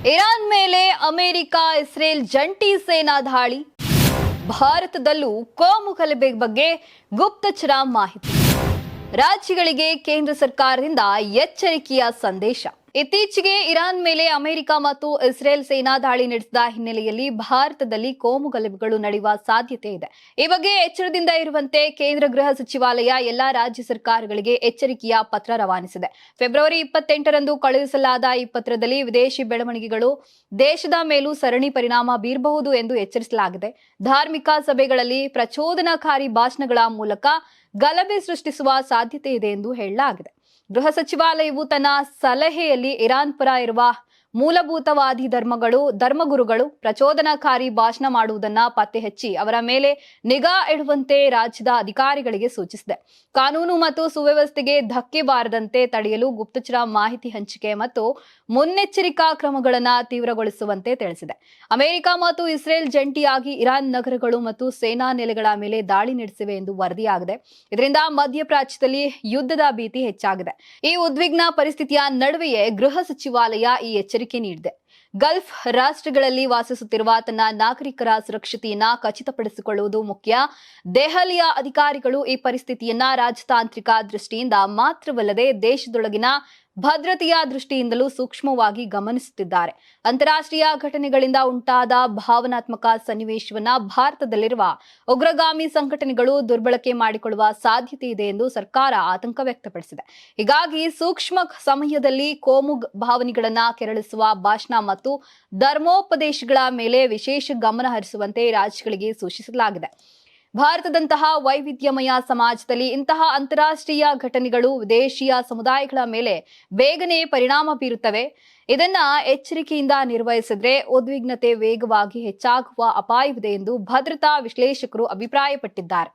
Iran ಮೇಲೆ America Israel ಜಂಟಿ ಸೇನಾ ದಾಳಿ. ಭಾರತದಲ್ಲೂ ಕೋಮು ಗಲಭೆ ಬಗ್ಗೆ ಗುಪ್ತಚರ ಮಾಹಿತಿ. ರಾಜ್ಯಗಳಿಗೆ ಕೇಂದ್ರ ಸರ್ಕಾರದಿಂದ ಎಚ್ಚರಿಕೆಯ ಸಂದೇಶ. ಇತ್ತೀಚೆಗೆ ಇರಾನ್ ಮೇಲೆ ಅಮೆರಿಕ ಮತ್ತು ಇಸ್ರೇಲ್ ಸೇನಾ ದಾಳಿ ನಡೆಸಿದ ಹಿನ್ನೆಲೆಯಲ್ಲಿ ಭಾರತದಲ್ಲಿ ಕೋಮು ಗಲಭೆಗಳು ನಡೆಯುವ ಸಾಧ್ಯತೆ ಇದೆ. ಈ ಬಗ್ಗೆ ಎಚ್ಚರದಿಂದ ಇರುವಂತೆ ಕೇಂದ್ರ ಗೃಹ ಸಚಿವಾಲಯ ಎಲ್ಲಾ ರಾಜ್ಯ ಸರ್ಕಾರಗಳಿಗೆ ಎಚ್ಚರಿಕೆಯ ಪತ್ರ ರವಾನಿಸಿದೆ. ಫೆಬ್ರವರಿ 28ರಂದು ಕಳುಹಿಸಲಾದ ಈ ಪತ್ರದಲ್ಲಿ ವಿದೇಶಿ ಬೆಳವಣಿಗೆಗಳು ದೇಶದ ಮೇಲೂ ಸರಣಿ ಪರಿಣಾಮ ಬೀರಬಹುದು ಎಂದು ಎಚ್ಚರಿಸಲಾಗಿದೆ. ಧಾರ್ಮಿಕ ಸಭೆಗಳಲ್ಲಿ ಪ್ರಚೋದನಾಕಾರಿ ಭಾಷಣಗಳ ಮೂಲಕ ಗಲಭೆ ಸೃಷ್ಟಿಸುವ ಸಾಧ್ಯತೆ ಇದೆ ಎಂದು ಹೇಳಲಾಗಿದೆ. ಗೃಹ ಸಚಿವಾಲಯವು ತನ್ನ ಸಲಹೆಯಲ್ಲಿ ಇರಾನ್ ಪರ ಇರುವ ಮೂಲಭೂತವಾದಿ ಧರ್ಮಗುರುಗಳು ಪ್ರಚೋದನಾಕಾರಿ ಭಾಷಣ ಮಾಡುವುದನ್ನು ಪತ್ತೆ ಹಚ್ಚಿ ಅವರ ಮೇಲೆ ನಿಗಾ ಇಡುವಂತೆ ರಾಜ್ಯದ ಅಧಿಕಾರಿಗಳಿಗೆ ಸೂಚಿಸಿದೆ. ಕಾನೂನು ಮತ್ತು ಸುವ್ಯವಸ್ಥೆಗೆ ಧಕ್ಕೆ ಬಾರದಂತೆ ತಡೆಯಲು ಗುಪ್ತಚರ ಮಾಹಿತಿ ಹಂಚಿಕೆ ಮತ್ತು ಮುನ್ನೆಚ್ಚರಿಕಾ ಕ್ರಮಗಳನ್ನು ತೀವ್ರಗೊಳಿಸುವಂತೆ ತಿಳಿಸಿದೆ. ಅಮೆರಿಕ ಮತ್ತು ಇಸ್ರೇಲ್ ಜಂಟಿಯಾಗಿ ಇರಾನ್ ನಗರಗಳು ಮತ್ತು ಸೇನಾ ನೆಲೆಗಳ ಮೇಲೆ ದಾಳಿ ನಡೆಸಿವೆ ಎಂದು ವರದಿಯಾಗಿದೆ. ಇದರಿಂದ ಮಧ್ಯಪ್ರಾಚ್ಯದಲ್ಲಿ ಯುದ್ಧದ ಭೀತಿ ಹೆಚ್ಚಾಗಿದೆ. ಈ ಉದ್ವಿಗ್ನ ಪರಿಸ್ಥಿತಿಯ ನಡುವೆಯೇ ಗೃಹ ಸಚಿವಾಲಯ ಈ ಎಚ್ಚರಿಕೆ ನೀಡಿದೆ. ಗಲ್ಫ್ ರಾಷ್ಟ್ರಗಳಲ್ಲಿ ವಾಸಿಸುತ್ತಿರುವ ತನ್ನ ನಾಗರಿಕರ ಸುರಕ್ಷತೆಯನ್ನ ಖಚಿತಪಡಿಸಿಕೊಳ್ಳುವುದು ಮುಖ್ಯ. ದೆಹಲಿಯ ಅಧಿಕಾರಿಗಳು ಈ ಪರಿಸ್ಥಿತಿಯನ್ನ ರಾಜತಾಂತ್ರಿಕ ದೃಷ್ಟಿಯಿಂದ ಮಾತ್ರವಲ್ಲದೆ ದೇಶದೊಳಗಿನ ಭದ್ರತೆಯ ದೃಷ್ಟಿಯಿಂದಲೂ ಸೂಕ್ಷ್ಮವಾಗಿ ಗಮನಿಸುತ್ತಿದ್ದಾರೆ. ಅಂತಾರಾಷ್ಟ್ರೀಯ ಘಟನೆಗಳಿಂದ ಉಂಟಾದ ಭಾವನಾತ್ಮಕ ಸನ್ನಿವೇಶವನ್ನ ಭಾರತದಲ್ಲಿರುವ ಉಗ್ರಗಾಮಿ ಸಂಘಟನೆಗಳು ದುರ್ಬಳಕೆ ಮಾಡಿಕೊಳ್ಳುವ ಸಾಧ್ಯತೆ ಇದೆ ಎಂದು ಸರ್ಕಾರ ಆತಂಕ ವ್ಯಕ್ತಪಡಿಸಿದೆ. ಹೀಗಾಗಿ ಸೂಕ್ಷ್ಮ ಸಮಯದಲ್ಲಿ ಕೋಮು ಭಾವನೆಗಳನ್ನ ಕೆರಳಿಸುವ ಭಾಷಣ ಮತ್ತು ಧರ್ಮೋಪದೇಶಗಳ ಮೇಲೆ ವಿಶೇಷ ಗಮನ ಹರಿಸುವಂತೆ ರಾಜ್ಯಗಳಿಗೆ ಸೂಚಿಸಲಾಗಿದೆ. ಭಾರತದಂತಹ ವೈವಿಧ್ಯಮಯ ಸಮಾಜದಲ್ಲಿ ಇಂತಹ ಅಂತಾರಾಷ್ಟ್ರೀಯ ಘಟನೆಗಳು ವಿದೇಶೀಯ ಸಮುದಾಯಗಳ ಮೇಲೆ ಬೇಗನೆ ಪರಿಣಾಮ ಬೀರುತ್ತವೆ. ಇದನ್ನ ಎಚ್ಚರಿಕೆಯಿಂದ ನಿರ್ವಹಿಸಿದ್ರೆ ಉದ್ವಿಗ್ನತೆ ವೇಗವಾಗಿ ಹೆಚ್ಚಾಗುವ ಅಪಾಯವಿದೆ ಎಂದು ಭದ್ರತಾ ವಿಶ್ಲೇಷಕರು ಅಭಿಪ್ರಾಯಪಟ್ಟಿದ್ದಾರೆ.